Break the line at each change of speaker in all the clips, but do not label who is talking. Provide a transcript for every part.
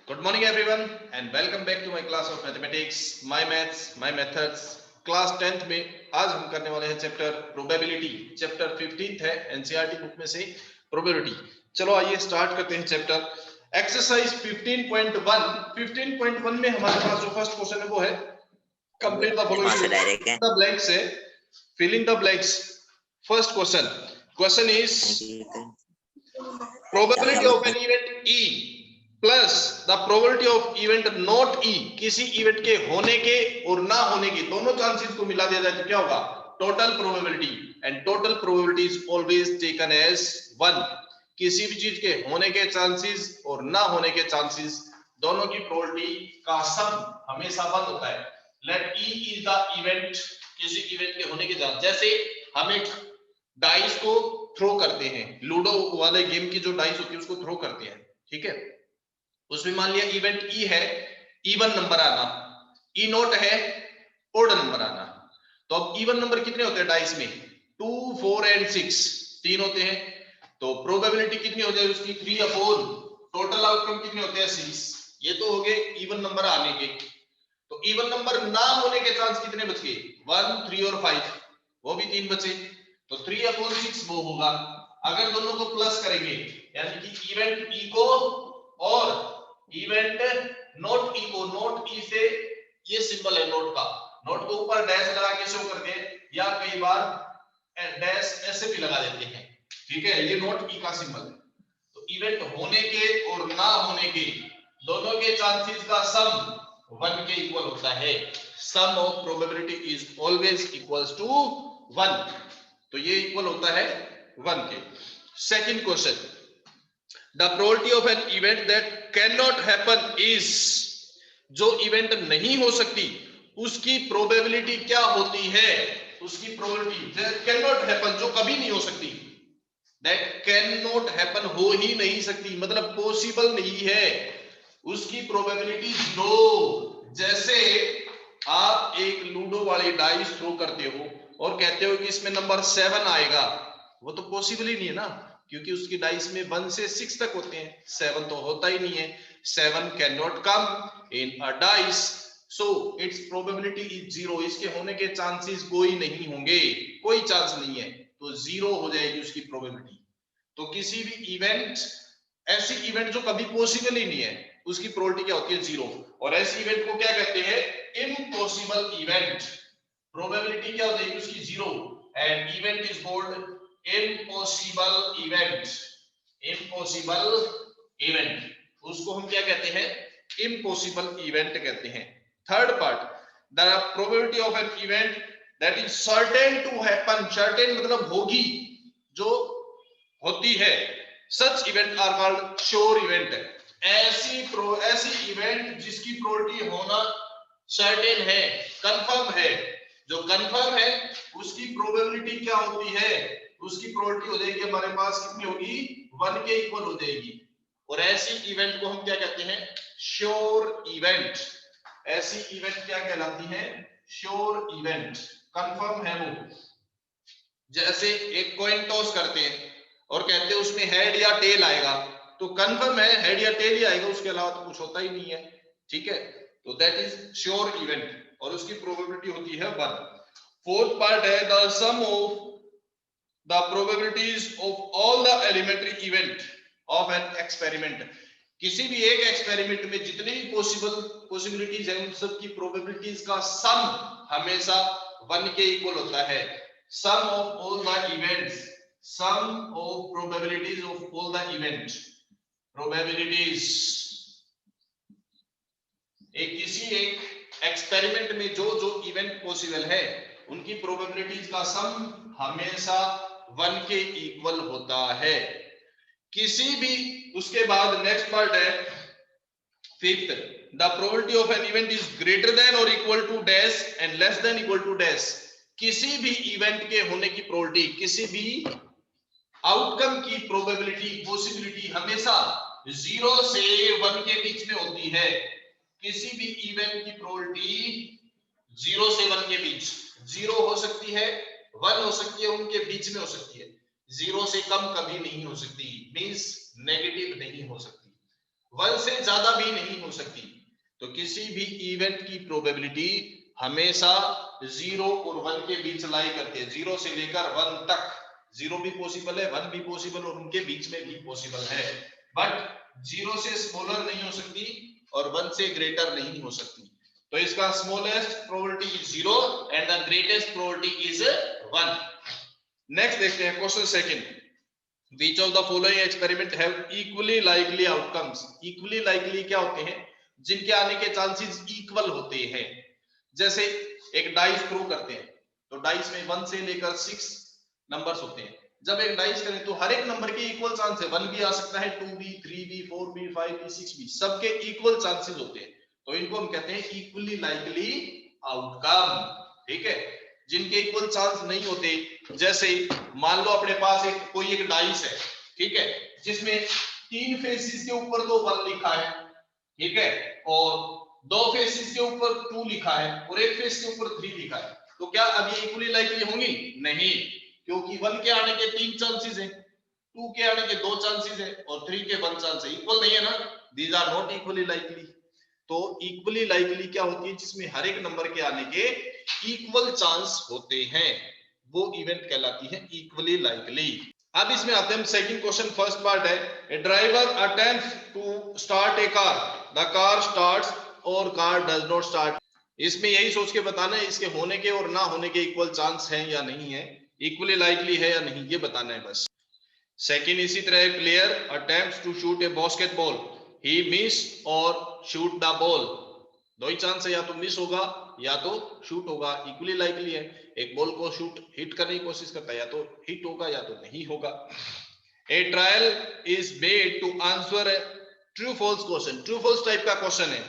Good morning everyone and welcome back to my class of mathematics, my maths, my methods. Class 10th में आज हम करने वाले हैं चैप्टर प्रोबेबिलिटी। चैप्टर 15th है एनसीईआरटी बुक में से प्रोबेबिलिटी। चलो आइए स्टार्ट करते हैं चैप्टर। एक्सरसाइज 15.1 15.1 में हमारे पास जो फर्स्ट क्वेश्चन है वो है complete the following the blanks है, fill in the blanks. First question is probability of an event e plus the probability of event not e. किसी इवेंट के होने के और ना होने के दोनों चांसेस को मिला दिया जाए तो क्या होगा? Total probability. And total probability is always taken as 1। किसी भी चीज के होने के चांसेस और ना होने के चांसेस दोनों की प्रोबेबिलिटी का सम हमेशा 1 होता है। Let E is the event, किसी इवेंट के होने के चांस। जैसे हम एक डाइस को थ्रो करते हैं, लूडो वाले गेम की जो डाइस होती है उसको थ्रो करते हैं, ठीक है। उसमें मान लिया इवेंट ई है इवन नंबर आना, ई नोट है ओड नंबर आना। तो अब इवन नंबर कितने होते हैं डाइस में? 2, 4 एंड 6 तीन होते हैं। तो प्रोबेबिलिटी कितनी हो जाए उसकी? 3 अपॉन टोटल आउटकम कितने होते हैं? 6। ये तो हो गए इवन नंबर आने के। तो इवन नंबर ना होने के चांस कितने बच गए? 1, 3 और 5, वो भी 3 बचे। तो 3 अपॉन 6 वो होगा। अगर दोनों को प्लस करेंगे यानी कि इवेंट ई को और इवेंट नोट ई को, नोट ई से ये सिंबल है नोट का, नोट को ऊपर डैश लगा के शो करते हैं या कई बार डैश ऐसे भी लगा देते हैं, ठीक है। ये नोट ई का सिंबल है। तो इवेंट होने के और ना होने के दोनों के चांसेस का सम 1 के इक्वल होता है। Sum of probability is always equals to 1। तो ये इक्वल होता है 1 के। Second question, the probability of an event that can not happen is. जो इवेंट नहीं हो सकती उसकी प्रोबेबिलिटी क्या होती है? उसकी probability that can not happen, जो कभी नहीं हो सकती, दैट कैन नॉट हैपन, हो ही नहीं सकती मतलब पॉसिबल नहीं है, उसकी प्रोबेबिलिटी 0। जैसे आप एक लूडो वाली डाइस थ्रो करते हो और कहते हो कि इसमें नंबर 7 आएगा, वो तो पॉसिबल ही नहीं है ना, क्योंकि उसकी डाइस में 1 से 6 तक होते हैं, 7 तो होता ही नहीं है। 7 can not come in a dice, so it's probability is 0। इसके होने के चांसेस कोई नहीं होंगे, कोई चांस नहीं है, तो 0 हो जाएगी उसकी प्रोबेबिलिटी। तो किसी भी इवेंट, ऐसी इवेंट जो कभी पॉसिबल ही नहीं है, उसकी प्रोबेबिलिटी क्या होती है? 0। और ऐसी इवेंट को क्या कहते हैं? Impossible event. प्रोबेबिलिटी क्या हो जाएगी उसकी? 0। And event is called impossible event. Impossible event, उसको हम क्या कहते हैं? इम्पॉसिबल इवेंट कहते हैं। Third part, the probability of an event that is certain to happen. Certain मतलब होगी, जो होती है। Such event are called sure event. ऐसी इवेंट जिसकी प्रोबेबिलिटी होना सर्टेन है, कंफर्म है, जो कंफर्म है उसकी प्रोबेबिलिटी क्या होती है? उसकी प्रोबेबिलिटी हो जाएगी हमारे पास कितनी होगी? 1 के इक्वल हो जाएगी। और ऐसी इवेंट को हम क्या कहते हैं? Sure event. ऐसी इवेंट क्या कहलाती है? श्योर इवेंट, कंफर्म है वो। जैसे एक कॉइन टॉस करते हैं और कहते हैं उसमें हेड या टेल आएगा, तो कंफर्म है हेड या टेल ही आएगा, उसके अलावा तो कुछ होता ही नहीं है, ठीक है। तो दैट इज श्योर इवेंट और उसकी प्रोबेबिलिटी होती है 1। फोर्थ पार्ट है the sum of the probabilities of all the elementary event of an experiment. किसी भी एक एक्सपेरिमेंट में जितनी भी पॉसिबिलिटीज है उन सब की प्रोबेबिलिटीज का सम हमेशा 1 के इक्वल होता है। Sum of all the events, sum of probabilities of all the event, probabilities किसी एक एक्सपेरिमेंट में जो जो इवेंट पॉसिबल है उनकी प्रोबेबिलिटीज का सम हमेशा 1 के इक्वल होता है। किसी भी, उसके बाद नेक्स्ट पार्ट है fifth, the probability of an event is greater than और equal to dash and less than equal to dash. किसी भी इवेंट के होने की प्रोबेबिलिटी, किसी भी आउटकम की प्रोबेबिलिटी, पॉसिबिलिटी हमेशा 0 से 1 के बीच में होती है। किसी भी इवेंट की प्रोबेबिलिटी 0 से 1 के बीच, 0 हो सकती है, 1 हो सकती है, उनके बीच में हो सकती है। 0 से कम कभी नहीं हो सकती, मींस नेगेटिव नहीं हो सकती। 1 से ज्यादा भी नहीं हो सकती। तो किसी भी इवेंट की प्रोबेबिलिटी हमेशा 0 और 1 के बीच लाई करती है। 0 से लेकर 1 तक, 0 भी पॉसिबल है, 1 भी पॉसिबल और उनके बीच में भी पॉसिबल है, बट 0 से स्मॉलर नहीं हो सकती और 1 से ग्रेटर नहीं हो सकती। तो इसका smallest probability is 0 and the greatest probability is 1। Next देखते हैं question second. Which of the following experiment have equally likely outcomes? Equally likely क्या होते हैं? जिनके आने के चांसेस इक्वल होते हैं। जैसे एक डाइस थ्रो करते हैं, तो डाइस में 1 से लेकर 6 नंबर्स होते हैं। जब एक डाइस करें तो हर एक नंबर के इक्वल चांस है, 1 भी आ सकता है, 2 भी, 3 भी, 4 भी, 5 भी, 6 भी, सबके इक्वल चांसेस होते हैं। तो इनको हम कहते हैं इक्वली लाइकली आउटकम। ठीक है, जिनके इक्वल चांस नहीं होते, जैसे मान लो अपने पास कोई एक डाइस है, ठीक है, जिसमें 3 फेसेस के ऊपर तो 1 लिखा है, ठीक है, और 2 फेसेस के ऊपर 2 लिखा है और एक फेस के ऊपर 3 लिखा है। तो क्या अब ये इक्वली लाइकली होंगी? नहीं, क्योंकि 1 के आने के 3 चांसेस हैं, 2 के आने के 2 चांसेस है और 3 के 1 चांस है। इक्वल नहीं है ना, these are not equally likely. तो इक्वली लाइकली क्या होती है? जिसमें हर एक नंबर के आने के इक्वल चांस होते हैं, वो इवेंट कहलाती है इक्वली लाइकली। अब इसमें आते हैं सेकंड क्वेश्चन। फर्स्ट पार्ट है, a driver attempts to start a car, the car starts और कार डज नॉट स्टार्ट। इसमें यही सोच के बताना है इसके होने के और ना होने के इक्वल चांस हैं या नहीं है, इक्वली लाइकली है या नहीं, ये बताना है बस। सेकंड इसी तरह, player attempts to shoot a basketball, ही मिस और शूट द बॉल। दो ही चांस है, या तो मिस होगा या तो शूट होगा, इक्वली लाइकली है। एक बॉल को शूट हिट करने की कोशिश करता है, या तो हिट होगा या तो नहीं होगा। A trial is made to answer a true false question, true false type का क्वेश्चन है,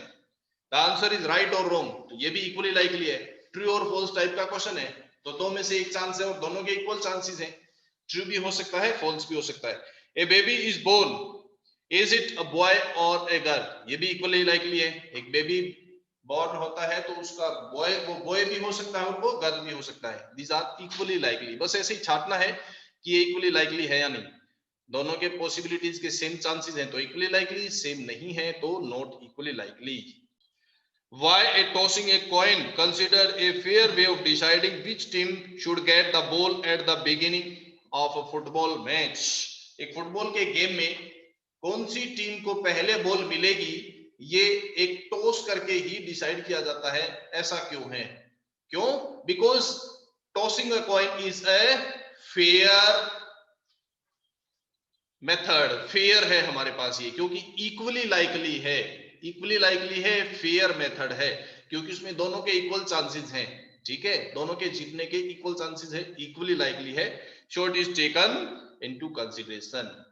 द आंसर इज राइट और रॉन्ग, तो ये भी इक्वली लाइकली है। ट्रू और फॉल्स टाइप का क्वेश्चन है, तो दो में से एक चांस है और दोनों के इक्वल चांसेस हैं, ट्रू भी हो सकता है, फॉल्स भी हो सकता है। A baby is born, is it a boy और ए गर्ल, ये भी इक्वली लाइकली है। एक बेबी बॉर्न होता है तो उसका बॉय, वो बॉय भी हो सकता है और वो गर्ल भी हो सकता है, दीज आर इक्वली लाइकली। बस ऐसे ही छाटना है कि ये इक्वली लाइकली है या नहीं। दोनों के पॉसिबिलिटीज के सेम चांसेस हैं तो इक्वली लाइकली, सेम नहीं है तो not equally likely. Why a tossing a coin considered a fair way of deciding which team should get the ball at the beginning of a football match? एक football के game में कौन सी team को पहले ball मिलेगी, ये एक toss करके ही डिसाइड किया जाता है। ऐसा क्यों है? क्यों? Because tossing a coin is a fair method, fair है हमारे पास ये, क्योंकि इक्वली लाइकली है, इक्वली लाइकली है, फेयर मेथड है, क्योंकि उसमें दोनों के इक्वल चांसेस हैं। ठीक है, दोनों के जीतने के इक्वल चांसेस है, इक्वली लाइकली है, so it is taken into consideration.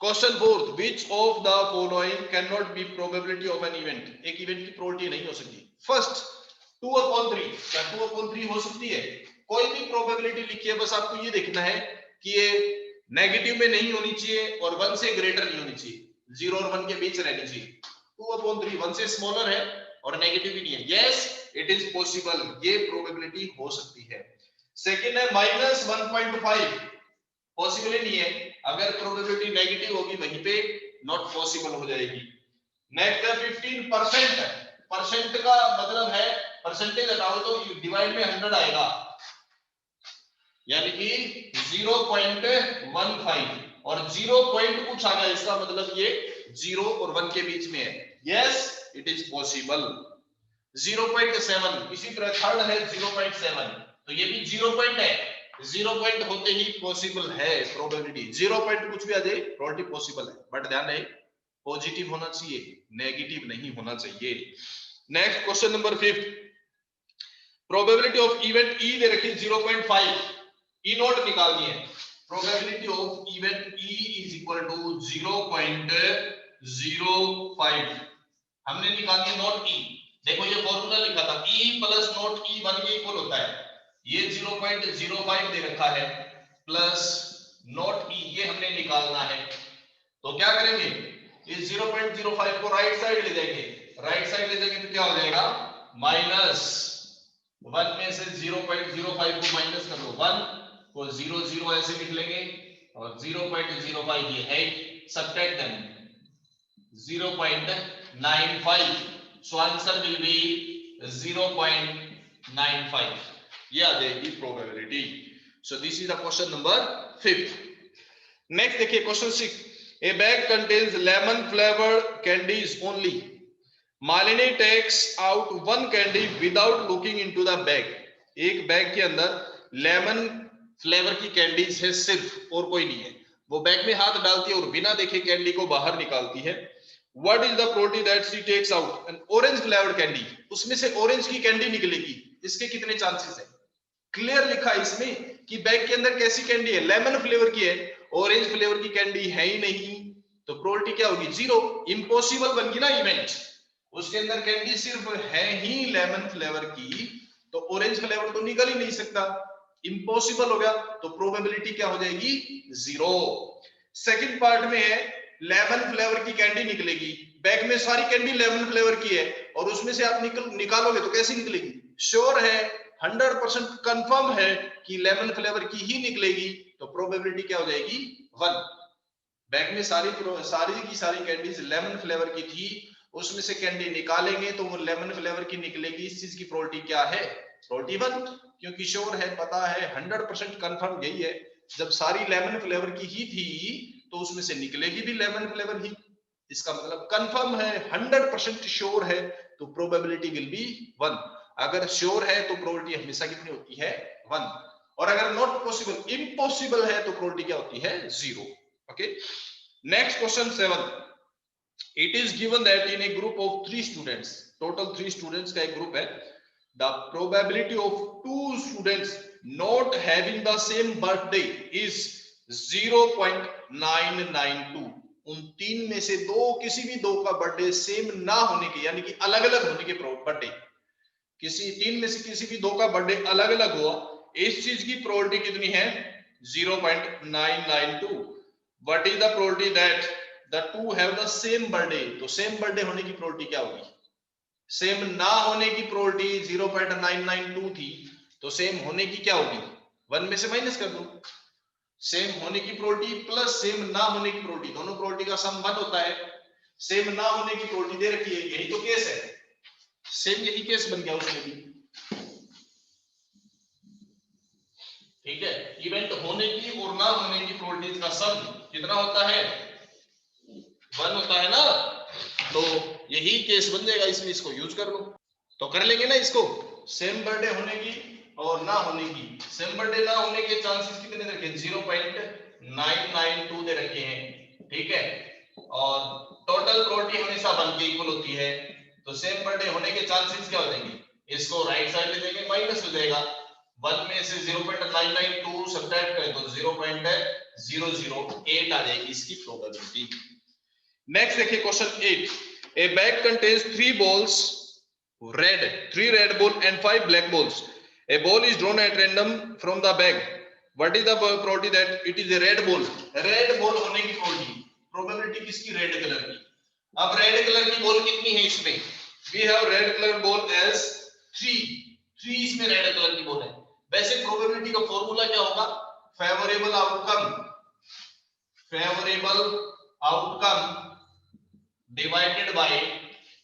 Question fourth, which of the following can not be probability of an event, एक इवेंट की प्रोबेबिलिटी नहीं हो सकती। फर्स्ट, 2/3, क्या 2/3 हो सकती है? कोई भी प्रोबेबिलिटी लिखी है, बस आपको ये देखना है कि ये नेगेटिव में नहीं होनी चाहिए और 1 से ग्रेटर नहीं होनी चाहिए, 0 और 1 के बीच रहनी चाहिए। 2/3 1 से स्मॉलर है और नेगेटिव भी नहीं है, यस इट इज पॉसिबल, ये प्रोबेबिलिटी हो सकती है। सेकंड है -1.5, पॉसिबल ही नहीं है, अगर प्रोबेबिलिटी नेगेटिव होगी वहीं पे नॉट पॉसिबल हो जाएगी। नेक्स्ट है 15%, परसेंट का मतलब है परसेंटेज हटाओ तो डिवाइड में 100 आएगा, यानी कि 0.15 और 0 पॉइंट कुछ आ गया, इसका मतलब ये 0 और 1 के बीच में है, यस इट इज पॉसिबल। 0.7, इसी तरह थर्ड है 0.7, तो ये भी 0 पॉइंट है, 0 पॉइंट होते ही पॉसिबल है प्रोबेबिलिटी, 0 पॉइंट कुछ भी आ जाए प्रोबेबिलिटी पॉसिबल है, बट ध्यान रहे पॉजिटिव होना चाहिए, नेगेटिव नहीं होना चाहिए। Next question number 5, probability of event e दे रखी 0.5, ई नॉट निकालनी है, probability of event e is equal to 0.05, हमने निकालनी है नॉट ई। देखो ये फॉर्मूला लिखा था ई प्लस नॉट ई 1 के इक्वल होता है, ये 0.05 दे रखा है प्लस नॉट ई, ये हमने निकालना है। तो क्या करेंगे, इस 0.05 को राइट साइड ले जाएंगे, राइट साइड ले जाएंगे तो क्या हो जाएगा, -1 में से 0.05 को माइनस कर दो, 1 को 0 0 ऐसे लिख लेंगे और 0.05 ये है, subtract them 0.95. So answer will be 0.95. ये आ जाएगी probability. So this is the question number 5. Next देखिए question 6. A bag contains lemon flavored candies only. Malini takes out one candy without looking into the bag. एक bag के अंदर lemon flavour की candies है सिर्फ, और कोई नहीं है. वो बैग में हाथ डालती है और बिना देखे कैंडी को बाहर निकालती है. What is the probability that she takes out an orange flavored candy? उसमें से ऑरेंज की कैंडी निकलेगी. इसके कितने चांसेस है? क्लियर लिखा है इसमें कि बैग के अंदर कैसी कैंडी है, लेमन फ्लेवर की है, ऑरेंज फ्लेवर की कैंडी है ही नहीं. तो प्रोबेबिलिटी क्या होगी? 0. इम्पॉसिबल बन गई ना इवेंट. उसके अंदर कैंडी सिर्फ है ही लेमन फ्लेवर की, तो ऑरेंज फ्लेवर तो निकल ही नहीं सकता. इम्पॉसिबल हो गया, तो प्रोबेबिलिटी क्या हो जाएगी? 0. सेकंड पार्ट में है लेमन फ्लेवर की कैंडी निकलेगी. बैग में सारी कैंडी लेमन फ्लेवर की है और उसमें से आप निकालोगे तो कैसी निकलेगी? श्योर है, 100% कंफर्म है कि लेमन फ्लेवर की ही निकलेगी. तो प्रोबेबिलिटी क्या हो जाएगी? 1. बैग में सारी की सारी कैंडीज लेमन फ्लेवर की थी, उसमें से कैंडी निकालेंगे तो वो लेमन फ्लेवर की निकलेगी. इस चीज की प्रोबेबिलिटी क्या है? प्रोबेबिलिटी 1, क्योंकि श्योर है, पता है, 100% कंफर्म यही है. जब सारी लेमन फ्लेवर की ही थी तो उसमें से निकलेगी भी लेमन फ्लेवर ही. इसका मतलब कंफर्म है, 100% श्योर है, तो प्रोबेबिलिटी विल बी 1. अगर श्योर है तो प्रोबेबिलिटी हमेशा कितनी होती है? 1. और अगर नॉट पॉसिबल, इम्पॉसिबल है, तो प्रोबेबिलिटी क्या होती है? 0. Okay. Next question 7. It is given that in a group of 3 students, total 3 students का एक ग्रुप है, the probability of 2 students not having the same birthday is 0.992. उन 3 में से किसी भी 2 का बर्थडे सेम ना होने के, यानी कि अलग अलग होने के बर्थडे, किसी 3 में से किसी भी 2 का बर्थडे अलग अलग हुआ, इस चीज की प्रोबेबिलिटी कितनी है? 0.992. What is the probability that the two have the same birthday? तो सेम बर्थडे होने की प्रोबेबिलिटी क्या होगी? सेम ना होने की प्रोबेबिलिटी 0.992 थी, तो सेम होने की क्या होगी? 1 में से माइनस कर दो. सेम होने की प्रोबेबिलिटी प्लस सेम ना होने की प्रोबेबिलिटी, दोनों प्रोबेबिलिटी का सम 1 होता है. सेम ना होने की प्रोबेबिलिटी दे रखी है, यही तो केस है. सेम यही केस बन गया उसमें भी. ठीक है. इवेंट होने की और ना होने की प्रोबेबिलिटीज का सम कितना होता है? 1 होता है ना. तो यही केस बन जाएगा इसमें, इसको यूज कर लो. तो कर लेंगे ना इसको. सेम बर्थडे होने की और ना होने की. सेम बर्थडे ना होने के चांसेस कितने दे रखे? 0.992 दे रखे हैं. ठीक है. और टोटल प्रोबेबिलिटी हमेशा 1 के इक्वल होती है, तो सेम बर्थडे होने के चांसेस क्या हो जाएंगे? इसको राइट साइड ले देंगे, माइनस हो जाएगा. 1 में से 0.992 सब्ट्रैक्ट करें तो 0.008 आ जाएगी इसकी प्रोबेबिलिटी. नेक्स्ट देखिए question 8. A bag contains 3 balls red, 3 red ball and 5 black balls. A ball is drawn at random from the bag. What is the probability that it is a red ball? Red ball होने की probability किसकी? Red colour की. अब red colour की ball कितनी है इसमें? We have red color ball as 3 इसमें रेड कलर की बॉल है. वैसे प्रोबेबिलिटी का फॉर्मूला क्या होगा? Favourable outcome divided by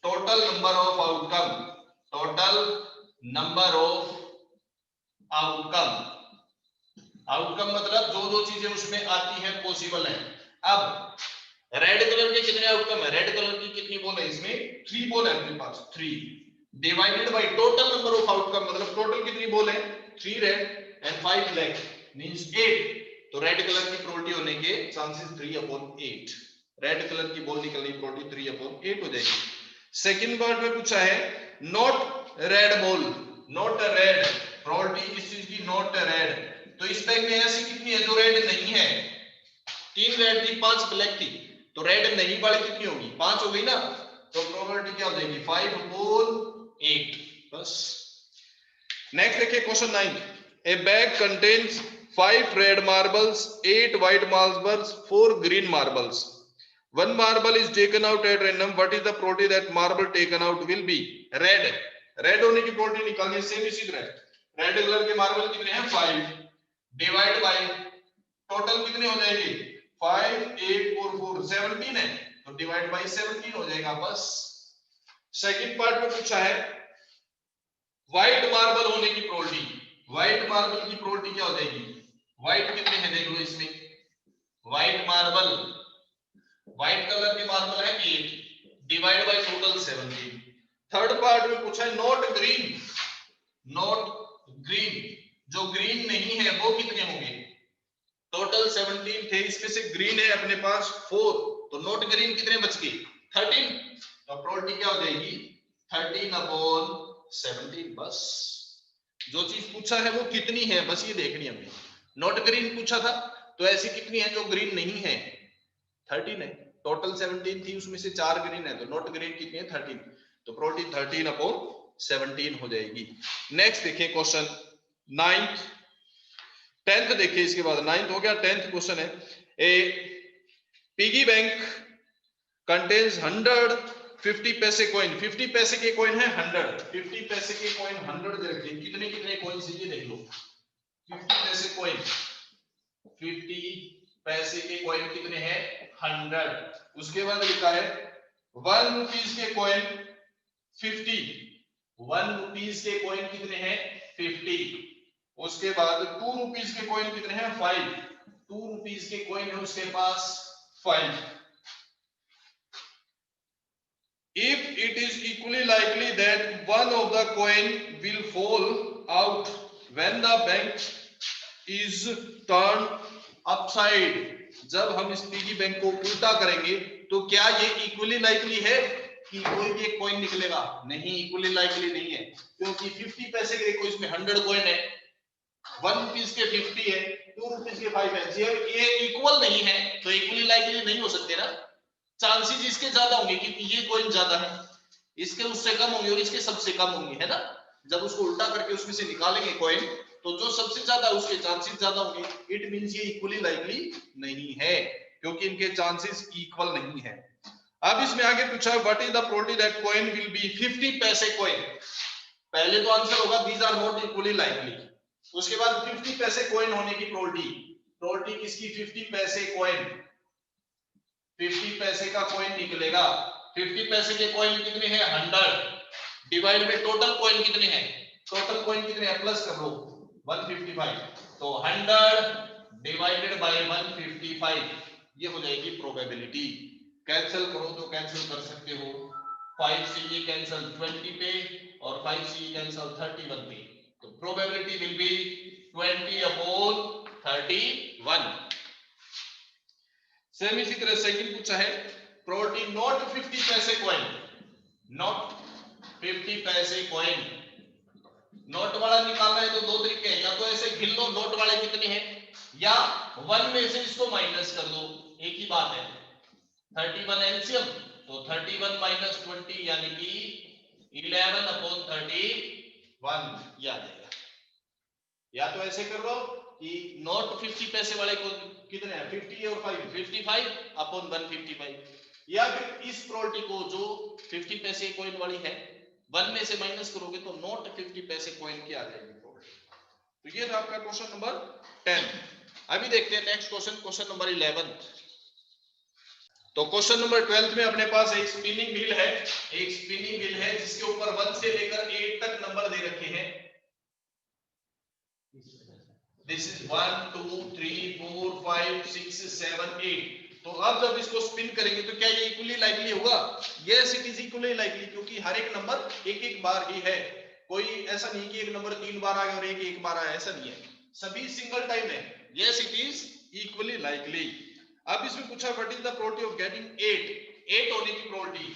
total number of outcome. Outcome मतलब जो चीजें उसमें आती हैं पॉसिबल है. अब रेड कलर के कितने आउटकम है? रेड कलर की कितनी बॉल है इसमें? 3 बॉल है अपने पास. 3 divided by total number of outcome, मतलब टोटल कितनी बॉल है? 3 रेड एंड 5 ब्लैक मींस 8. तो रेड कलर की प्रोबेबिलिटी होने के चांसेस 3/8. रेड कलर की बॉल निकलने की प्रोबेबिलिटी 3/8 हो जाएगी. सेकंड पार्ट में पूछा है not red ball, not red, probability किस चीज की? Not red. तो इस बैग में ऐसी कितनी है जो रेड नहीं है? 3 रेड थी, 5 ब्लैक थी, तो रेड नहीं वाली कितनी होगी? 5 हो गई ना. तो प्रोबेबिलिटी क्या हो जाएगी? 5/8 बस. नेक्स्ट देखिए question 9. A bag contains 5 red marbles, 8 white marbles, 4 green marbles. One marble is taken out at random. What is the probability that marble taken out will be red? Red होने की probability निकालिए. Same इसी तरह red colour के marble कितने हैं? 5 divide by total कितने हो जाएंगे? 5 8 और 4 17 है. तो डिवाइड बाई 17 हो जाएगा बस। सेकंड पार्ट में पूछा है व्हाइट मार्बल होने की प्रोबेबिलिटी। व्हाइट मार्बल की प्रोबेबिलिटी क्या हो जाएगी? व्हाइट कितने हैं देख लो इसमें, व्हाइट मार्बल, व्हाइट कलर के मार्बल है 8 divide by total 17। Third part में पूछा है नॉट ग्रीन, नॉट ग्रीन, जो ग्रीन नहीं है वो कितने होंगे? टोटल 17 थे, इसमें से ग्रीन है अपने पास 4, तो नॉट ग्रीन कितने बच गए? 13। तो प्रोबेबिलिटी क्या हो जाएगी? 13/17। बस जो चीज पूछा है वो कितनी है बस ये देखनी है हमें। नॉट ग्रीन पूछा था तो ऐसी कितनी है जो ग्रीन नहीं है? 13 है। टोटल 17 थी उसमें से 4 ग्रीन है, तो नॉट ग्रीन कितनी है? 13। तो प्रोबेबिलिटी 13/17 हो जाएगी। नेक्स्ट देखिए क्वेश्चन 9th 10th देखिए, इसके बाद 9th हो गया, 10th क्वेश्चन है ए पिगी बैंक कंटेन्स 150 पैसे कॉइन, 50 पैसे के कॉइन है 100, 50 पैसे के कॉइन 100 दे रखे, कितने कितने कॉइन से ये देख लो। 50 पैसे कॉइन, 50 पैसे के कॉइन कितने हैं? 100। उसके बाद लिखा है 1 रुपीज के कॉइन 50, 1 रुपीज के कॉइन कितने हैं? 50। उसके बाद 2 रुपीज के कॉइन कितने हैं? 5, 2 रुपीज के कॉइन है उसके पास 5। If it is equally likely that one of the coin will fall out when the bank is turned upside, जब हम इस पिगी बैंक को उल्टा करेंगे तो क्या ये इक्वली लाइकली है कि कोई भी एक कॉइन निकलेगा? नहीं, इक्वली लाइकली नहीं है, क्योंकि 50 पैसे के देखो इसमें 100 कॉइन है, 1 रुपीज के 50 है, 2 रुपीज के 5 है, जब ये इक्वल नहीं है तो इक्वली लाइकली नहीं हो सकते ना। चांसेस इसके ज्यादा होंगे क्योंकि ये कॉइन ज्यादा है, इसके उससे कम होंगे और इसके सबसे कम होंगे, है ना। जब उसको उल्टा करके उसमें से निकालेंगे कॉइन तो जो सबसे ज्यादा उसके चांसेस ज्यादा होंगे। इट मींस ये इक्वली लाइकली नहीं है क्योंकि इनके चांसेस इक्वल नहीं है। अब इसमें आगे पूछा what is the probability that coin will be 50 पैसे कॉइन। पहले तो आंसर होगा these are not equally likely. उसके बाद 50 पैसे कॉइन होने की प्रोबेबिलिटी, प्रोबेबिलिटी किसकी? 50 पैसे कॉइन, 50 पैसे का कॉइन निकलेगा। 50 पैसे के कॉइन कितने हैं? 100 डिवाइड में टोटल कॉइन कितने हैं? टोटल कॉइन कितने हैं? प्लस कर लो 155, तो 100 डिवाइडेड बाय 155, ये हो जाएगी प्रोबेबिलिटी। कैंसिल करो तो कैंसिल कर सकते हो, 5 से ये कैंसिल 20 पे और 5 से ये कैंसिल 31 पे, तो प्रोबेबिलिटी विल बी 20/31। सेम इसी तरह सेकंड पूछा है प्रोबेबिलिटी नॉट 50 पैसे कॉइन, नॉट 50 पैसे कॉइन। नोट वाला निकालना है तो दो तरीके हैं, या तो ऐसे गिन लो नोट वाले कितने हैं, या 1 में से इसको माइनस कर दो, एक ही बात है। 31 एलसीएम, तो 31 - 20 यानी कि 11/31 ये आ जाएगा। या तो ऐसे कर लो कि नोट 50 पैसे वाले को कितने हैं? 50 और 5, 55/155, या फिर इस प्रोबेबिलिटी को जो 50 पैसे कॉइन वाली है 1 में से माइनस करोगे तो नॉट 50 पैसे कॉइन की आ जाएगी प्रोबेबिलिटी। तो ये था आपका क्वेश्चन नंबर 10। अभी देखते हैं नेक्स्ट क्वेश्चन, क्वेश्चन नंबर 11। तो क्वेश्चन नंबर 12 में अपने पास एक स्पिनिंग व्हील है, एक स्पिनिंग व्हील है जिसके ऊपर 1 से लेकर 8 तक नंबर दे रखे हैं। This is 1 2 3 4 5 6 7 8। तो अब जब इसको स्पिन करेंगे तो क्या ये इक्वली लाइकली होगा? Yes it is equally likely, क्योंकि हर एक नंबर एक एक बार ही है। कोई ऐसा नहीं कि एक नंबर 3 बार आया और एक बार आया, ऐसा नहीं है, सभी सिंगल टाइम है। Yes it is equally likely. अब इसमें पूछा what is the probability of getting 8 होने की प्रोबेबिलिटी।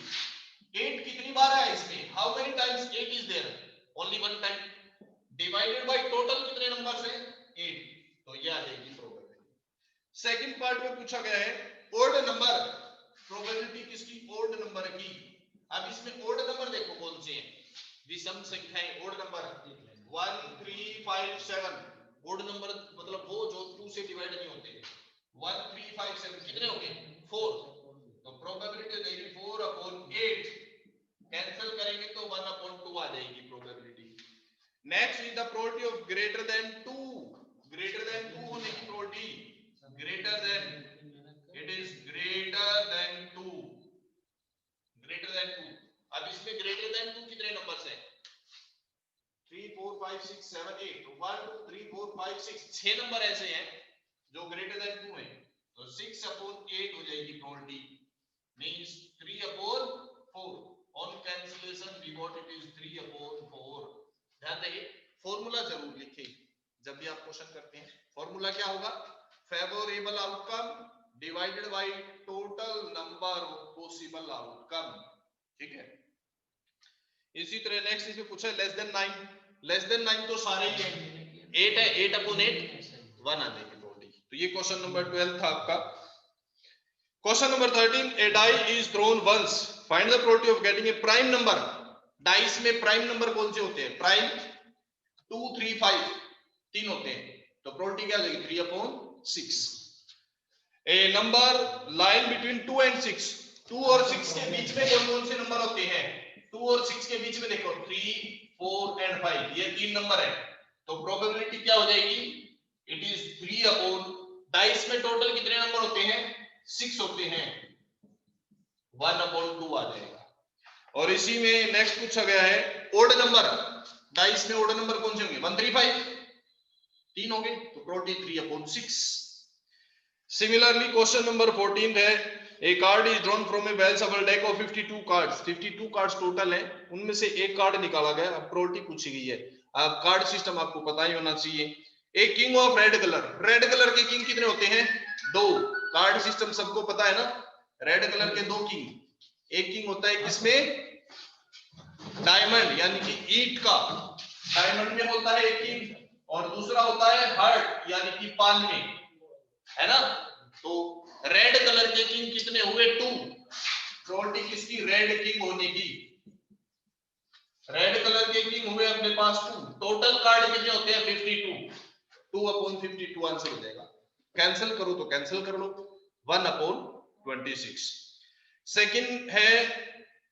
8 कितनी बार आया इसमें? How many times 8 is there? Only 1 time, divided by total कितने नंबर्स है? 8, तो ये आ जाएगी प्रोबेबिलिटी। सेकंड पार्ट में पूछा गया है ओड नंबर, प्रोबेबिलिटी किसकी? ओड नंबर की। अब इसमें ओड नंबर देखो कौन से हैं, विषम संख्याएं, ओड नंबर 1 3 5 7। ओड नंबर मतलब वो जो 2 से डिवाइड नहीं होते। 1 3 5 7 कितने हो गए? 4, तो प्रोबेबिलिटी हो जाएगी 4/8। कैंसिल करेंगे तो 1/2 आ जाएगी probability. Next is the probability of greater than 2, greater than 2 होने की probability, greater than, it is greater then 2। अब इसमें ग्रेटर देन 2 कितने नंबर्स हैं? 3 4 5 6 7 8 1 2 3 4 5 6 6 नंबर ऐसे हैं जो ग्रेटर देन 2 है, तो 6/8 हो जाएगी probability, means 3/4। On cancellation we got it is 3/4। ध्यान रखिए फॉर्मूला जरूर लिखिए जब भी आप क्वेश्चन करते हैं। फॉर्मूला क्या होगा? Favourable outcome divided by total number of possible outcome. ठीक है, इसी तरह नेक्स्ट इसमें पूछा है लेस देन 9। लेस देन 9 तो सारे ही हैं, 8 है, 8/8 1 आ जाएगी प्रोबेबिलिटी। तो ये क्वेश्चन नंबर 12 था आपका। Question number 13, a die is thrown once, find the probability of getting a prime number. Dice में प्राइम नंबर कौन से होते हैं? प्राइम 2 3 5 तीन होते हैं, तो प्रोबेबिलिटी क्या आ जाएगी? 3/6। ए नंबर लाइन बिटवीन 2 and 6, 2 और 6 के बीच में कौन कौन से नंबर होते हैं? 2 और 6 के बीच में देखो 3 4 and 5, ये तीन नंबर है, तो प्रोबेबिलिटी क्या हो जाएगी? इट इज 3/, डाइस में टोटल कितने नंबर होते हैं? 6 होते हैं, 1/2 आ जाएगा। और इसी में नेक्स्ट पूछा गया है ओड नंबर। डाइस में ओड नंबर कौन से होंगे? 1 3 5 तीन होंगे, तो प्रोबेबिलिटी 3/6। सिमिलरली क्वेश्चन नंबर 14 है, a card is drawn from a well shuffled deck of 52 cards. 52 cards total हैं, उनमें से एक कार्ड निकाला गया। अब प्रोबेबिलिटी पूछी गई है। अब कार्ड सिस्टम आपको पता ही होना चाहिए। A king of red colour, red colour के किंग कितने होते हैं? 2। कार्ड सिस्टम सबको पता है ना, रेड कलर के 2 किंग। एक किंग होता है किसमें? डायमंड यानी कि ईंट का, डायमंड में होता है एक किंग, और दूसरा होता है हार्ट यानी कि पान में, है ना। तो रेड कलर के किंग कितने हुए? 2। प्रोबेबिलिटी किसकी? रेड किंग होने की। रेड कलर के किंग हुए अपने पास 2। टोटल कार्ड कितने होते हैं? 52। 2/52 आंसर हो जाएगा। कैंसिल करो तो कैंसिल कर लो, 1/26। सेकंड है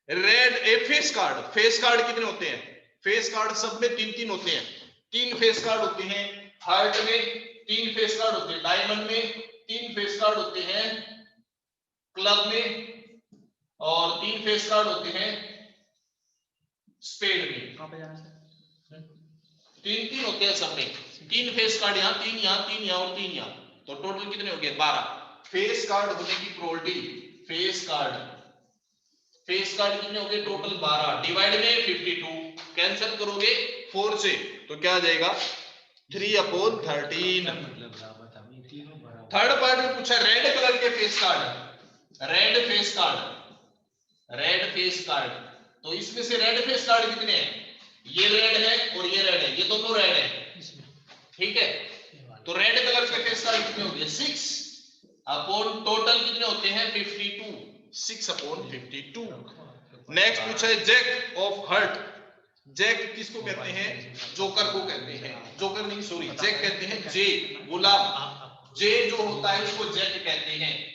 रेड ए फेस कार्ड। फेस कार्ड कितने होते हैं? फेस कार्ड सब में 3 होते हैं। 3 फेस कार्ड होते हैं, हार्ट में 3 फेस कार्ड होते हैं, डायमंड में 3 फेस कार्ड होते हैं, क्लब में, और 3 फेस कार्ड होते हैं स्पेड में। 3 होते हैं सब में, 3 फेस कार्ड यहाँ, 3 यहाँ, 3 यहाँ और 3 यहाँ, तो टोटल कितने हो गए? 12 फेस कार्ड होने की प्रोबेबिलिटी। फेस कार्ड कितने हो गए? टोटल 12, डिवाइड में 52, कैंसिल करोगे 4 से तो क्या आ जाएगा? 3/13। थर्ड पार्ट में पूछा रेड कलर के face card, red face card, तो इसमें से रेड फेस कार्ड कितने हैं? ये रेड है और ये रेड है, ये दोनों रेड है, ठीक है। तो रेड कलर के फेस कार्ड कितने हो गए? 6/, टोटल कितने होते हैं? 52, 6/52। नेक्स्ट पूछा है जैक ऑफ हर्ट। जैक किसको कहते हैं? जोकर को कहते हैं, जोकर नहीं सॉरी, जैक कहते हैं, जे गुलाम, जे जो होता है उसको जैक कहते हैं।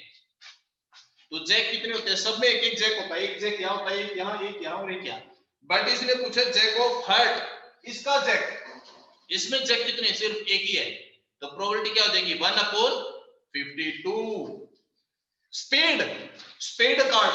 तो जैक कितने होते हैं? सब में एक एक जैक होता है, एक जैक यहाँ होता है, एक यहाँ, एक यहाँ और एक यहाँ। बट इसने पूछा जैक ऑफ हर्ट, इसका जैक, इसमें जैक कितने? सिर्फ एक ही है, तो प्रोबेबिलिटी क्या हो जाएगी? 1/52। स्पेड कार्ड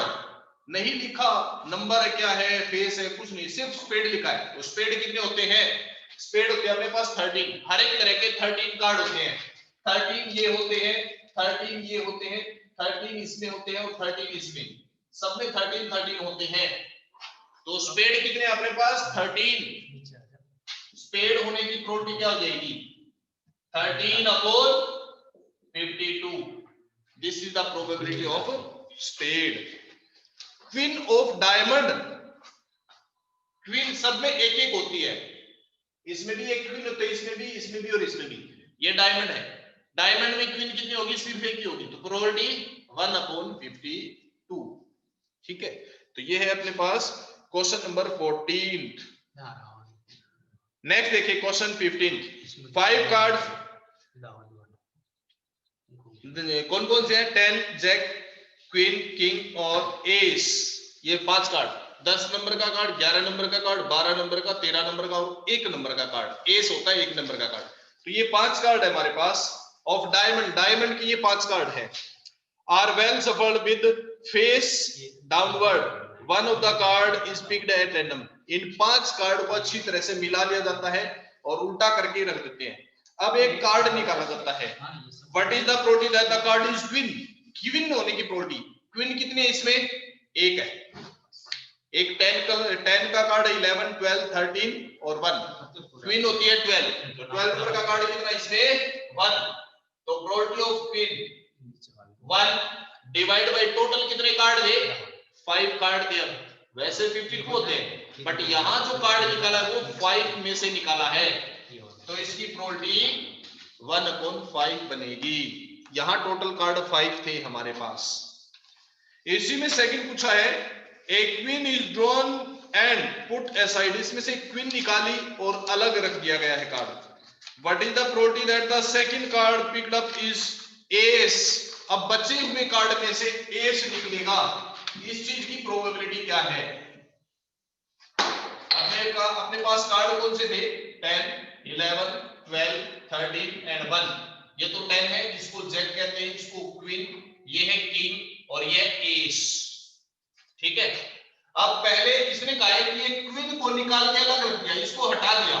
नहीं लिखा, नंबर क्या है, फेस है, कुछ नहीं, सिर्फ स्पेड लिखा है। तो स्पेड कितने होते हैं? स्पेड होते हैं अपने पास 13, हर एक तरह के 13 कार्ड होते हैं। 13 ये होते हैं, 13 ये होते हैं, 13 इसमें होते हैं और 13 इसमें, सब में 13 होते हैं। तो स्पेड कितने अपने पास? 13। स्पेड होने की प्रोबेबिलिटी क्या हो जाएगी? 13/52। This is the probability of spade. Queen of diamond, queen सब में एक एक होती है, इसमें भी एक क्वीन होती है, इसमें भी, इसमें भी और इसमें भी। ये डायमंड है, डायमंड में क्वीन कितनी होगी? सिर्फ एक ही होगी, तो प्रोबेबिलिटी 1/52। ठीक है, तो ये है अपने पास क्वेश्चन नंबर 14। नेक्स्ट देखिए क्वेश्चन 15। 5 कार्ड्स कौन कौन से हैं? 10, जैक, क्वीन, किंग और एस। ये 5 कार्ड, 10 नंबर का कार्ड, 11 नंबर का कार्ड, 12 नंबर का, 13 नंबर का और 1 नंबर का कार्ड। एस होता है 1 नंबर का कार्ड। तो ये 5 कार्ड है हमारे पास ऑफ डायमंड। डायमंड के ये 5 कार्ड है। Are well shuffled with face downward, one of the card is picked at random. इन 5 कार्ड को अच्छी तरह से मिला लिया जाता है और उल्टा करके रख देते हैं। अब एक कार्ड निकाला जाता है। What is the probability that the card is queen? Queen होने की प्रोबेबिलिटी, क्वीन कितने है इसमें? एक है। एक 10 का कार्ड है, 11, 12, 13 और 1, क्वीन होती है 12, तो 12 नंबर का कार्ड कितना इसमें? 1। तो probability of queen 1 divide by total कितने कार्ड थे? 5 कार्ड थे। अब वैसे 52 होते हैं, बट यहां जो कार्ड निकाला वो 5 में से निकाला है, तो इसकी प्रोबेबिलिटी 1/5 बनेगी। यहां टोटल कार्ड 5 थे हमारे पास। इसी में सेकंड पूछा है, ए queen is drawn and put aside. इसमें से क्वीन निकाली और अलग रख दिया गया है card. What is the probability that the second card picked up is S? अब बचे हुए कार्ड में से एस निकलेगा, इस चीज की प्रोबेबिलिटी क्या है? अपने पास कार्ड कौन से थे? 10, 11, 12, 13 एंड 1। ये तो 10 है, इसको जैक कहते हैं, इसको क्वीन, ये है किंग और ये एस। ठीक है। अब पहले इसने कहा है कि ये क्वीन को निकाल के अलग रख दिया, इसको हटा दिया।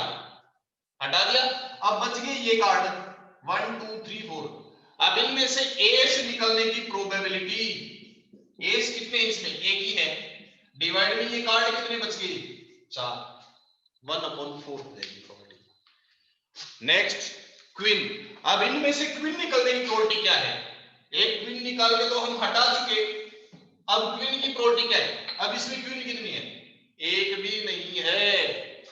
अब बच गए ये कार्ड 1, 2, 3, 4। अब इनमें से एस निकलने की प्रोबेबिलिटी, एस कितने इसमें? एक ही है, डिवाइड में ये कार्ड कितने बच गए? 4, 1/4 हो जाएगी प्रोबेबिलिटी। Next queen. अब इनमें से क्वीन निकलने की प्रोबेबिलिटी क्या है? एक क्वीन निकाल के तो हम हटा चुके, अब क्वीन की प्रोबेबिलिटी क्या है? अब इसमें क्वीन कितनी है? एक भी नहीं है,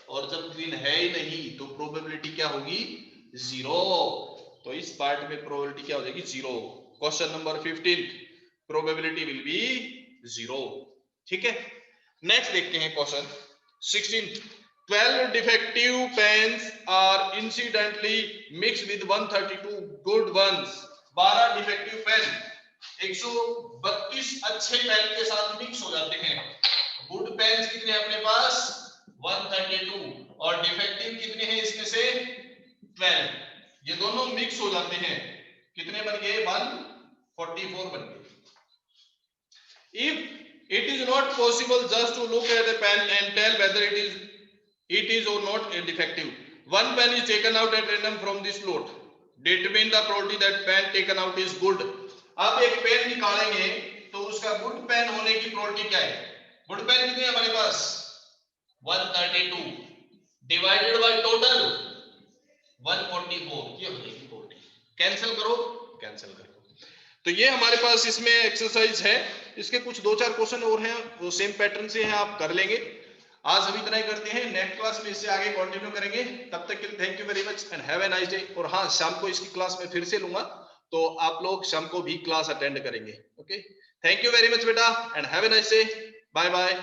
और जब क्वीन है ही नहीं तो प्रोबेबिलिटी क्या होगी? 0। तो इस पार्ट में प्रोबेबिलिटी क्या हो जाएगी? 0। Question number 15, probability will be 0। ठीक है। नेक्स्ट देखते हैं question 16। 12 defective pens are incidentally mixed with 132 good ones। 12 defective pen 132 अच्छे पेन के साथ मिक्स हो जाते हैं। गुड पेन कितने हैं अपने पास? 132, और डिफेक्टिव कितने हैं इसमें से? 12। ये दोनों मिक्स हो जाते हैं, कितने बन गए? 144 बन गए। If it is not possible just to look at a pen and tell whether it is or not a defective, one pen is taken out at random from this lot. Determine the probability that pen taken out is good। अब एक pen निकालेंगे तो उसका good pain होने की probability क्या है? Good pain कितने हमारे पास? 132 डिवाइडेड बाय टोटल 144, ये हो जाएगी प्रोबेबिलिटी। कैंसिल करो। तो ये हमारे पास इसमें एक्सरसाइज है। इसके कुछ 2-4 क्वेश्चन और हैं, वो सेम पैटर्न से हैं, आप कर लेंगे। आज हम इतना ही करते हैं, नेक्स्ट क्लास में इससे आगे कंटिन्यू करेंगे। तब तक के लिए thank you very much and have a nice day. और हाँ, शाम को इसकी क्लास में फिर से लूंगा, तो आप लोग शाम को भी क्लास अटेंड करेंगे। Okay, thank you very much बेटा and have a nice day. Bye bye.